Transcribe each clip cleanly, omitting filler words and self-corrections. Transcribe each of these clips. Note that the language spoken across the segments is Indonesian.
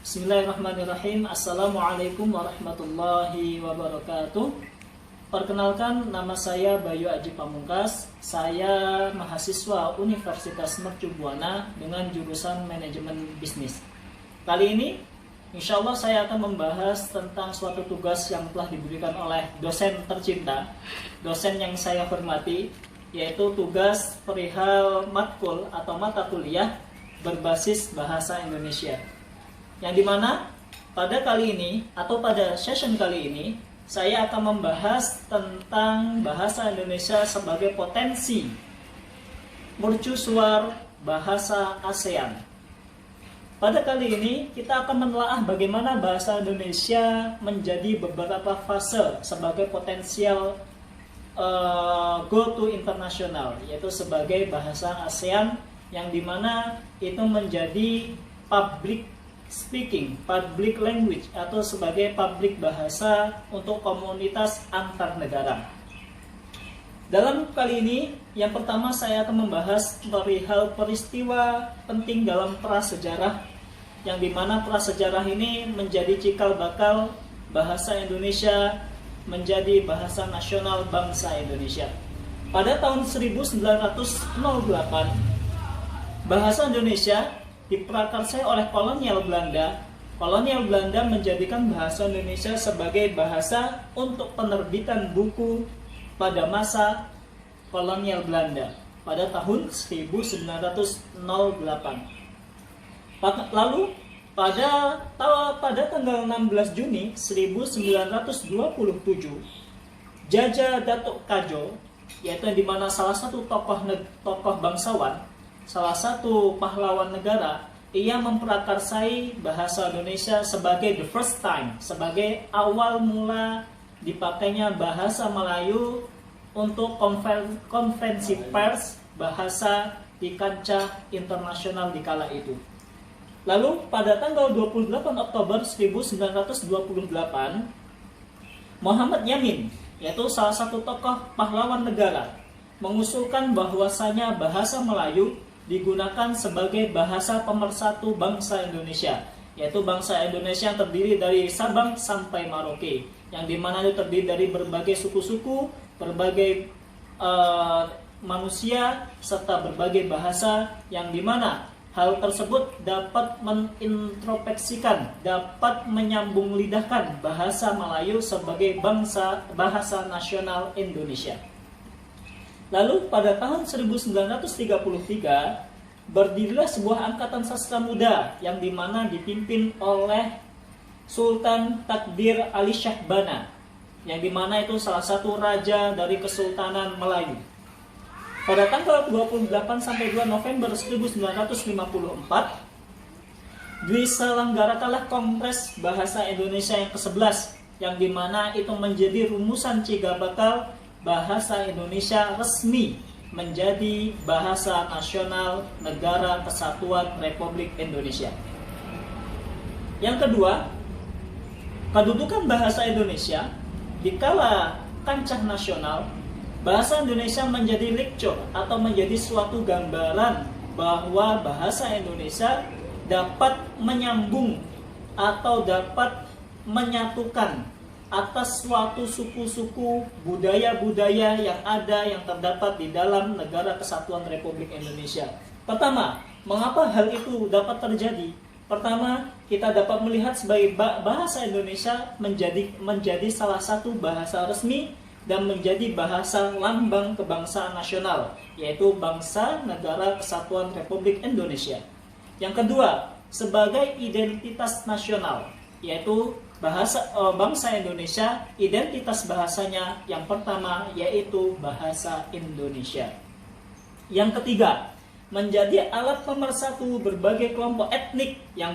Bismillahirrahmanirrahim. Assalamualaikum warahmatullahi wabarakatuh. Perkenalkan, nama saya Bayu Aji Pamungkas. Saya mahasiswa Universitas Mercu Buana dengan jurusan Manajemen Bisnis. Kali ini, insya Allah saya akan membahas tentang suatu tugas yang telah diberikan oleh dosen tercinta, dosen yang saya hormati, yaitu tugas perihal matkul atau mata kuliah berbasis bahasa Indonesia. Yang dimana pada kali ini atau pada session kali ini saya akan membahas tentang bahasa Indonesia sebagai potensi mercusuar bahasa ASEAN. Pada kali ini kita akan menelaah bagaimana bahasa Indonesia menjadi beberapa fase sebagai potensial go to international, yaitu sebagai bahasa ASEAN yang dimana itu menjadi public speaking, public language, atau sebagai public bahasa untuk komunitas antar negara. Dalam kali ini, yang pertama saya akan membahas perihal peristiwa penting dalam prasejarah, yang dimana prasejarah ini menjadi cikal bakal bahasa Indonesia menjadi bahasa nasional bangsa Indonesia. Pada tahun 1908, bahasa Indonesia diprakarsai oleh kolonial Belanda. Kolonial Belanda menjadikan bahasa Indonesia sebagai bahasa untuk penerbitan buku pada masa kolonial Belanda pada tahun 1908. Lalu pada tanggal 16 Juni 1927, Jaja Datuk Kadjo, yaitu di mana salah satu tokoh bangsawan, salah satu pahlawan negara, ia memprakarsai bahasa Indonesia sebagai the first time, sebagai awal mula dipakainya bahasa Melayu untuk konferensi pers bahasa di kancah internasional di kala itu. Lalu pada tanggal 28 Oktober 1928, Muhammad Yamin, yaitu salah satu tokoh pahlawan negara, mengusulkan bahwasanya bahasa Melayu digunakan sebagai bahasa pemersatu bangsa Indonesia, yaitu bangsa Indonesia yang terdiri dari Sabang sampai Merauke, yang dimana itu terdiri dari berbagai suku-suku, berbagai manusia, serta berbagai bahasa, yang dimana hal tersebut dapat menintrospeksikan, dapat menyambung lidahkan bahasa Melayu sebagai bahasa nasional Indonesia. Lalu pada tahun 1933 berdirilah sebuah angkatan sastra muda yang dimana dipimpin oleh Sultan Takdir Ali Syahbana, yang dimana itu salah satu raja dari Kesultanan Melayu. Pada tanggal 28 sampai 2 November 1954 diselenggarakanlah Kongres Bahasa Indonesia yang ke-11, yang dimana itu menjadi rumusan cikal bakal bahasa Indonesia resmi menjadi bahasa nasional Negara Kesatuan Republik Indonesia. Yang kedua, kedudukan bahasa Indonesia di kala kancah nasional, bahasa Indonesia menjadi lecture atau menjadi suatu gambaran bahwa bahasa Indonesia dapat menyambung atau dapat menyatukan atas suatu suku-suku, budaya-budaya yang ada, yang terdapat di dalam Negara Kesatuan Republik Indonesia. Pertama, mengapa hal itu dapat terjadi? Pertama, kita dapat melihat sebagai bahasa Indonesia menjadi salah satu bahasa resmi dan menjadi bahasa lambang kebangsaan nasional, yaitu bangsa Negara Kesatuan Republik Indonesia. Yang kedua, sebagai identitas nasional, yaitu bangsa Indonesia, identitas bahasanya yang pertama yaitu bahasa Indonesia. Yang ketiga, menjadi alat pemersatu berbagai kelompok etnik yang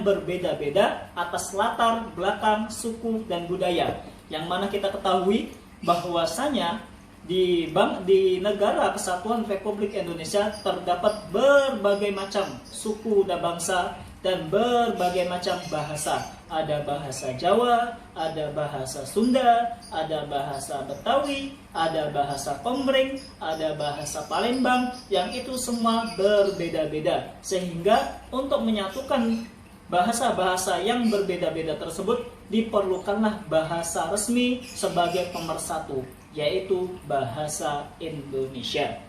berbeda-beda atas latar belakang suku dan budaya, yang mana kita ketahui bahwasanya di Negara Kesatuan Republik Indonesia terdapat berbagai macam suku dan bangsa dan berbagai macam bahasa. Ada bahasa Jawa, ada bahasa Sunda, ada bahasa Betawi, ada bahasa Komering, ada bahasa Palembang, yang itu semua berbeda-beda. Sehingga untuk menyatukan bahasa-bahasa yang berbeda-beda tersebut diperlukanlah bahasa resmi sebagai pemersatu, yaitu bahasa Indonesia.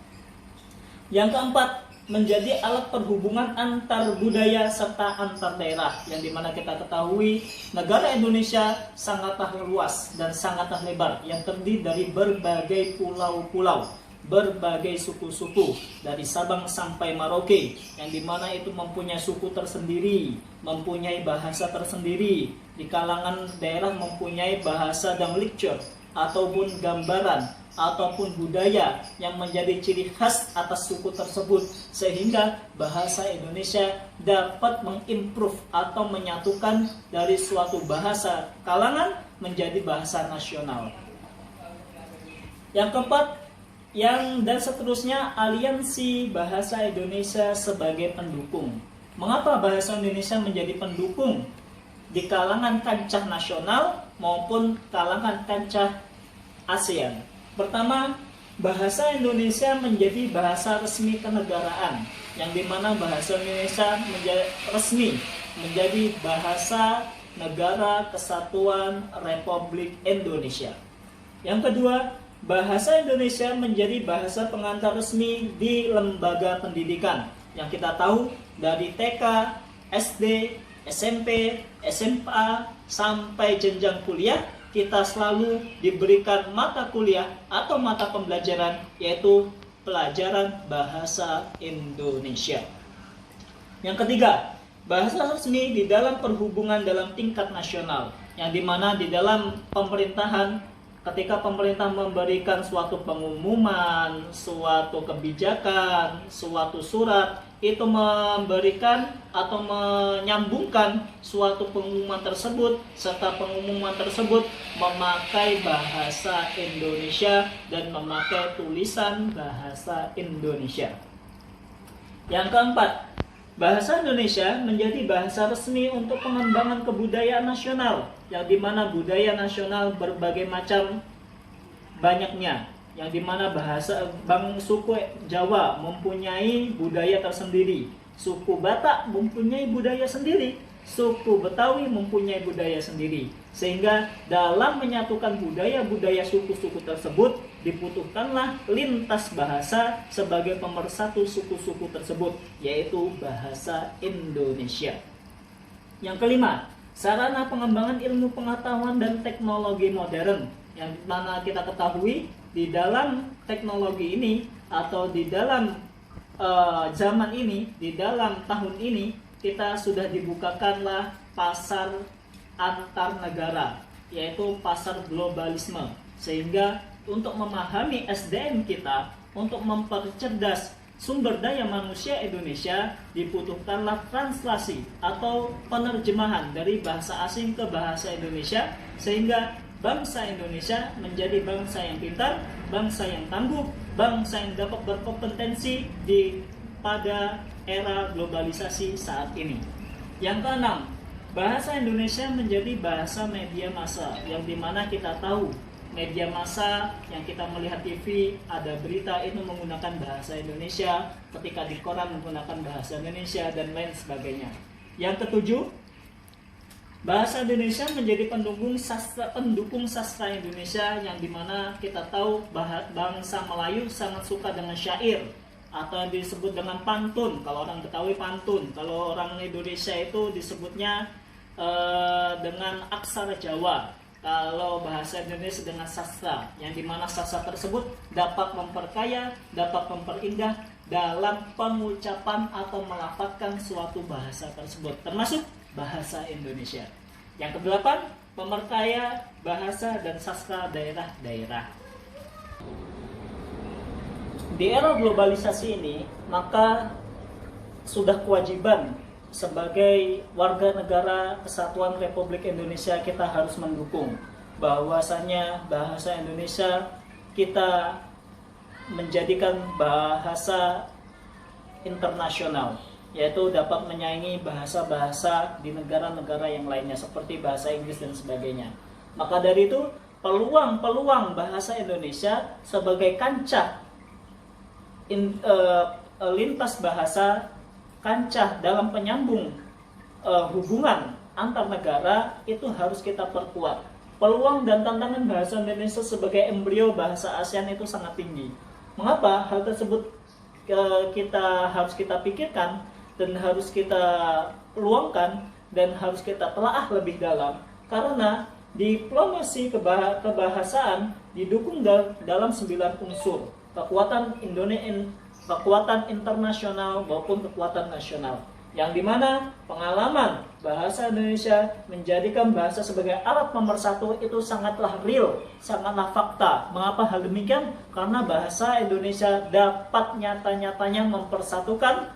Yang keempat, menjadi alat perhubungan antar budaya serta antar daerah, yang dimana kita ketahui negara Indonesia sangatlah luas dan sangatlah lebar, yang terdiri dari berbagai pulau-pulau, berbagai suku-suku dari Sabang sampai Merauke, yang dimana itu mempunyai suku tersendiri, mempunyai bahasa tersendiri, di kalangan daerah mempunyai bahasa dan lecture ataupun gambaran ataupun budaya yang menjadi ciri khas atas suku tersebut, sehingga bahasa Indonesia dapat mengimprove atau menyatukan dari suatu bahasa kalangan menjadi bahasa nasional. Yang keempat, dan seterusnya, aliansi bahasa Indonesia sebagai pendukung. Mengapa bahasa Indonesia menjadi pendukung di kalangan kancah nasional maupun kalangan kancah ASEAN? Pertama, bahasa Indonesia menjadi bahasa resmi kenegaraan, yang dimana bahasa Indonesia resmi menjadi bahasa negara kesatuan Republik Indonesia. Yang kedua, bahasa Indonesia menjadi bahasa pengantar resmi di lembaga pendidikan, yang kita tahu dari TK, SD, SMP, SMA, sampai jenjang kuliah, kita selalu diberikan mata kuliah atau mata pembelajaran, yaitu pelajaran bahasa Indonesia. Yang ketiga, bahasa resmi di dalam perhubungan dalam tingkat nasional, yang dimana di dalam pemerintahan, ketika pemerintah memberikan suatu pengumuman, suatu kebijakan, suatu surat, itu memberikan atau menyambungkan suatu pengumuman tersebut, serta pengumuman tersebut memakai bahasa Indonesia dan memakai tulisan bahasa Indonesia. Yang keempat, bahasa Indonesia menjadi bahasa resmi untuk pengembangan kebudayaan nasional, yang dimana budaya nasional berbagai macam banyaknya, yang dimana bahasa suku Jawa mempunyai budaya tersendiri, suku Batak mempunyai budaya sendiri, suku Betawi mempunyai budaya sendiri, sehingga dalam menyatukan budaya-budaya suku-suku tersebut dibutuhkanlah lintas bahasa sebagai pemersatu suku-suku tersebut, yaitu bahasa Indonesia. Yang kelima, sarana pengembangan ilmu pengetahuan dan teknologi modern, yang mana kita ketahui di dalam teknologi ini atau di dalam zaman ini, di dalam tahun ini, kita sudah dibukakanlah pasar antar negara, yaitu pasar globalisme, sehingga untuk memahami SDM kita, untuk mempercerdas sumber daya manusia Indonesia, dibutuhkanlah translasi atau penerjemahan dari bahasa asing ke bahasa Indonesia, sehingga bangsa Indonesia menjadi bangsa yang pintar, bangsa yang tangguh, bangsa yang dapat berkompetensi pada era globalisasi saat ini. Yang keenam, bahasa Indonesia menjadi bahasa media massa, yang dimana kita tahu media massa yang kita melihat TV, ada berita itu menggunakan bahasa Indonesia, ketika di koran menggunakan bahasa Indonesia, dan lain sebagainya. Yang ketujuh, bahasa Indonesia menjadi pendukung sastra Indonesia, yang dimana kita tahu bangsa Melayu sangat suka dengan syair atau yang disebut dengan pantun. Kalau orang Betawi pantun, kalau orang Indonesia itu disebutnya dengan aksara Jawa. Kalau bahasa Indonesia dengan sastra, yang dimana sastra tersebut dapat memperkaya, dapat memperindah dalam pengucapan atau melafadzkan suatu bahasa tersebut, termasuk bahasa Indonesia. Yang kedelapan, pemerkaya bahasa dan sastra daerah-daerah. Di era globalisasi ini, maka sudah kewajiban sebagai warga negara Kesatuan Republik Indonesia kita harus mendukung bahwasanya bahasa Indonesia kita menjadikan bahasa internasional, yaitu dapat menyaingi bahasa-bahasa di negara-negara yang lainnya seperti bahasa Inggris dan sebagainya. Maka dari itu, peluang bahasa Indonesia sebagai kancah lintas bahasa, kancah dalam penyambung hubungan antar negara itu harus kita perkuat. Peluang dan tantangan bahasa Indonesia sebagai embrio bahasa ASEAN itu sangat tinggi. Mengapa hal tersebut harus kita pikirkan dan harus kita luangkan dan harus kita telaah lebih dalam? Karena diplomasi kebahasaan didukung dalam 9 unsur: kekuatan internasional maupun kekuatan nasional, yang dimana pengalaman bahasa Indonesia menjadikan bahasa sebagai alat pemersatu itu sangatlah real, sangatlah fakta. Mengapa hal demikian? Karena bahasa Indonesia dapat nyata-nyatanya mempersatukan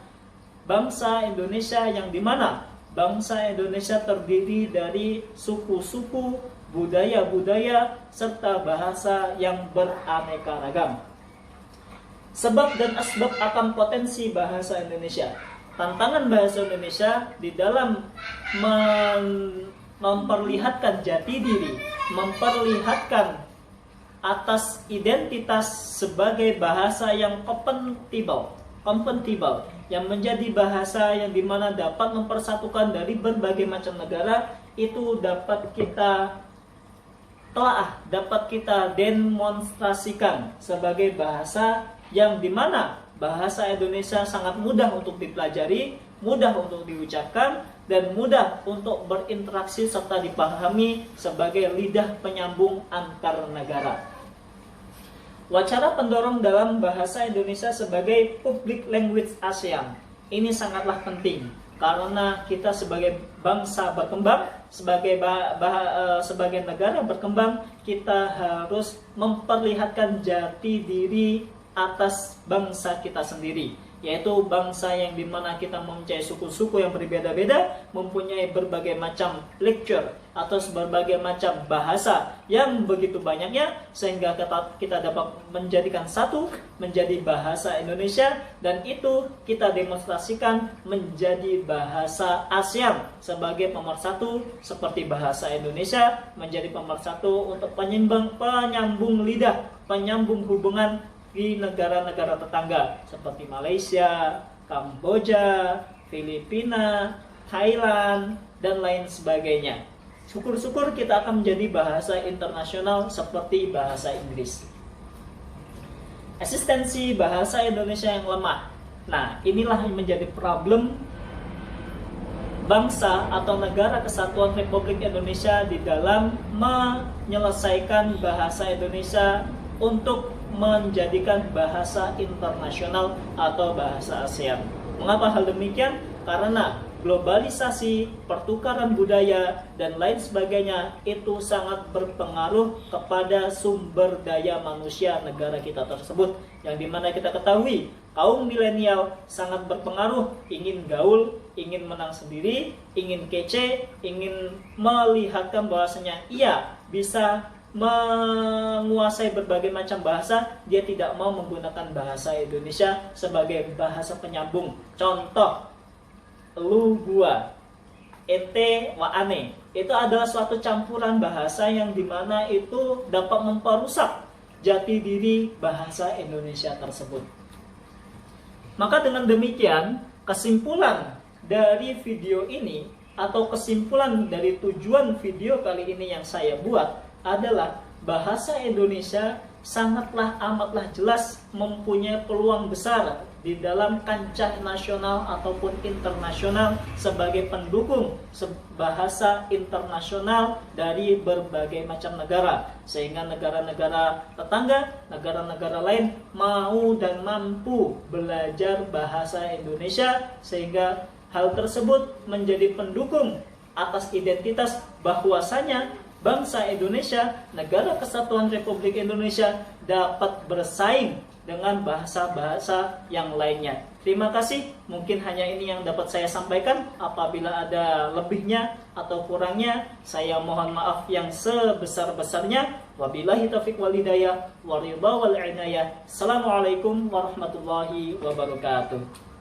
bangsa Indonesia, yang dimana bangsa Indonesia terdiri dari suku-suku, budaya-budaya, serta bahasa yang beraneka ragam. Sebab dan asbab akan potensi bahasa Indonesia. Tantangan bahasa Indonesia di dalam memperlihatkan jati diri, memperlihatkan atas identitas sebagai bahasa yang kompatibel, yang menjadi bahasa yang dimana dapat mempersatukan dari berbagai macam negara, itu dapat kita telaah, dapat kita demonstrasikan sebagai bahasa yang dimana bahasa Indonesia sangat mudah untuk dipelajari, mudah untuk diucapkan, dan mudah untuk berinteraksi serta dipahami sebagai lidah penyambung antar negara. Wacana pendorong dalam bahasa Indonesia sebagai public language ASEAN ini sangatlah penting, karena kita sebagai bangsa berkembang, sebagai negara berkembang, kita harus memperlihatkan jati diri atas bangsa kita sendiri, yaitu bangsa yang dimana kita mempunyai suku-suku yang berbeda-beda, mempunyai berbagai macam lecture atau berbagai macam bahasa yang begitu banyaknya, sehingga kita dapat menjadikan satu menjadi bahasa Indonesia, dan itu kita demonstrasikan menjadi bahasa ASEAN sebagai pemersatu, seperti bahasa Indonesia menjadi pemersatu untuk penyambung lidah, penyambung hubungan di negara-negara tetangga seperti Malaysia, Kamboja, Filipina, Thailand, dan lain sebagainya. Syukur-syukur kita akan menjadi bahasa internasional seperti bahasa Inggris. Eksistensi bahasa Indonesia yang lemah. Nah, inilah yang menjadi problem bangsa atau Negara Kesatuan Republik Indonesia di dalam menyelesaikan bahasa Indonesia untuk menjadikan bahasa internasional atau bahasa ASEAN. Mengapa hal demikian? Karena globalisasi, pertukaran budaya, dan lain sebagainya itu sangat berpengaruh kepada sumber daya manusia negara kita tersebut, yang dimana kita ketahui kaum milenial sangat berpengaruh, ingin gaul, ingin menang sendiri, ingin kece, ingin melihatkan bahwasanya ia bisa menguasai berbagai macam bahasa. Dia tidak mau menggunakan bahasa Indonesia sebagai bahasa penyambung. Contoh, lu gua, ente wa ane, itu adalah suatu campuran bahasa yang dimana itu dapat memperusak jati diri bahasa Indonesia tersebut. Maka dengan demikian, kesimpulan dari video ini atau kesimpulan dari tujuan video kali ini yang saya buat adalah bahasa Indonesia sangatlah amatlah jelas mempunyai peluang besar di dalam kancah nasional ataupun internasional sebagai pendukung bahasa internasional dari berbagai macam negara, sehingga negara-negara tetangga, negara-negara lain mau dan mampu belajar bahasa Indonesia, sehingga hal tersebut menjadi pendukung atas identitas bahwasanya bangsa Indonesia, Negara Kesatuan Republik Indonesia dapat bersaing dengan bahasa-bahasa yang lainnya. Terima kasih, mungkin hanya ini yang dapat saya sampaikan. Apabila ada lebihnya atau kurangnya, saya mohon maaf yang sebesar-besarnya. Wabillahi taufiq wal hidayah, wa ridha wal inayah. Assalamualaikum warahmatullahi wabarakatuh.